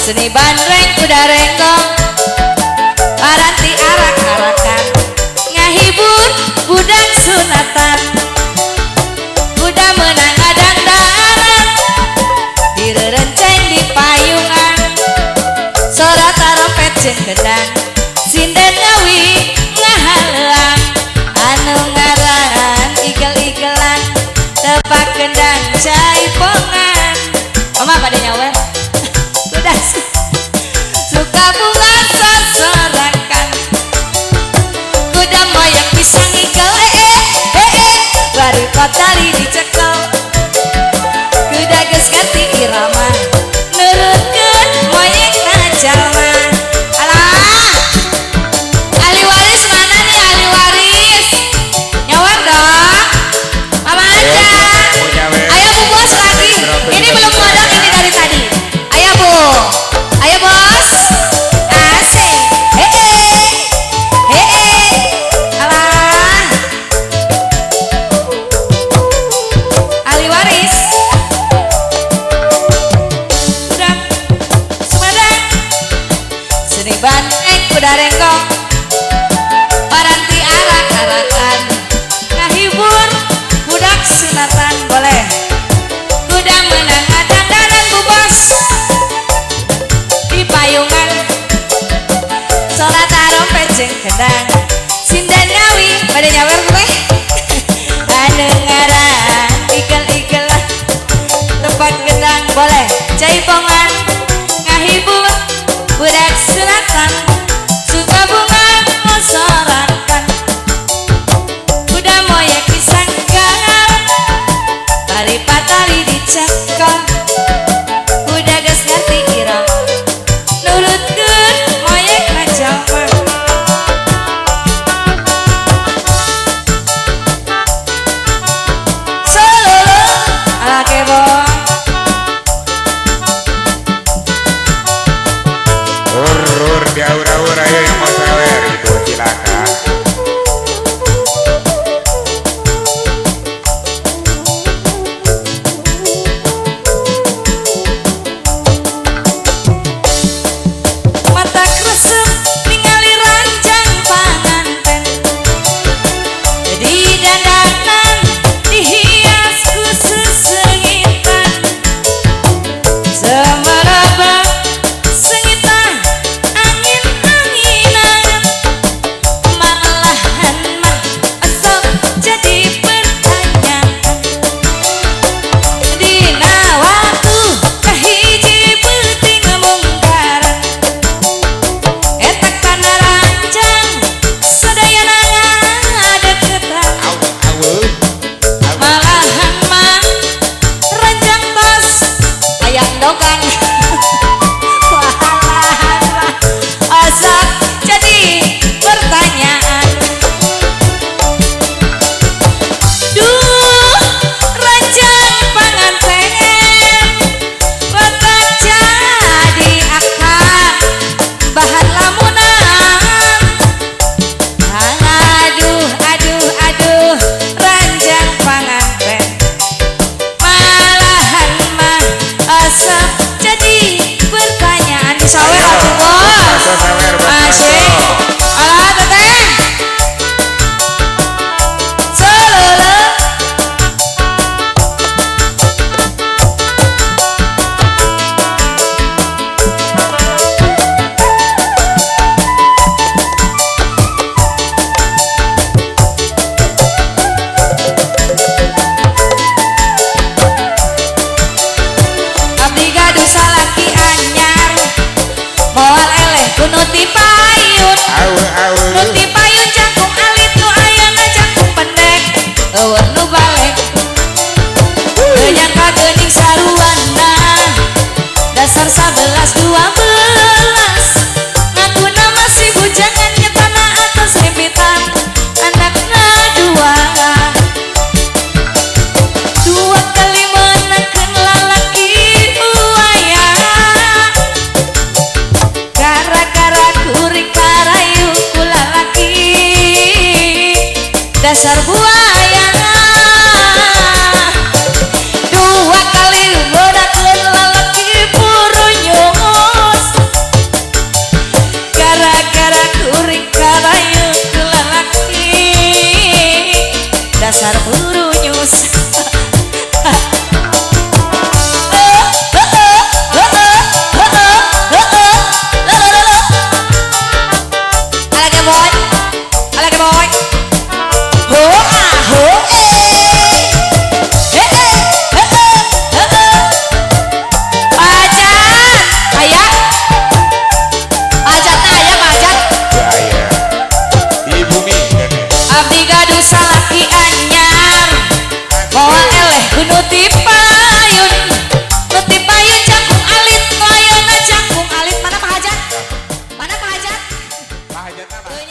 Seni bandreng kuda renggong paranti arak-arakan ngahibur budak sunatan kuda menang adang darat direrenceng di payungan sorat tarompet jeung kendang sinden ngawi ngahaleang anu ngaran igel-igelan tepak kendang jaipongan mama pada nyawer udah suka bunga sosorakan kuda moyang pisang igel baru kotali dicekel kuda geus ganti irama nurutkeun moyeng na jalma alah ahli waris mana nih ahli waris nyawer dong mama aja ayo bu bos lagi ini belum modal ini dari tadi ayo bu ayo bos asik alah ahli waris udah Sumedang seni bandreng kuda renggong paranti arak-arakan ngahibur budak sunatan boleh kuda menang adang darat bu bos di payungan sorat tarompet jeung kendang sinden ngawi pada nyawer gue anu ngaran igel-igelan tempat kendang boleh jaipongan ngahibur budak sunatan suka bunga ngosorakan kuda moyek disanggar tari patari dicekel kuda geus ngerti irama nurutkeun moyek na jalma Solo ala kebong Ur di aur-aur ayo yang mau sawer itu silakan. mata krusuk ningali ranjang panganten di dandanan dihias ku sesengitan semerebak sengitan angin-anginan malahan mah asal jadi pertanyaan dina waktu kahiji peuting mungkaran etak tanah ranjang sadayana ngadeukeutan malahan mah ranjang tos aya endogan malahan mah asal jadi pertanyaan duh ranjang panganten letak jadi akal bahan lamunan aduh aduh aduh ranjang panganten malahan mah asap jadi pertanyaan disawer atuh bos Sawer asik alah teteh Solo abdi gaduh salaki anyar moal eleh kuno ti payun nu ti payun jangkung alit nu ayeuna jangkung pendek eueur nu balek teu nyangka geuning saruana dasar 11-12 ngaguna masih bujangan nyetana atas rimpitan anakna dua kali menangkeun lalaki buaya gara-gara kuring karayu ku lalaki dasar buaya dua kali godakeun lalaki buru nyuhun dasar burunyus. Alage boy, alage boy. Ho ah ho Ajat, ayah, ajatna ayah ajat. Saya di bumi dan Abdi gaduh salaki anyar, moal eleh kudu tipayun, nu tipayun jangkung alit, layana jangkung alit. Mana Pak Hajat? Mana Pak Hajat? Pak Hajat apa?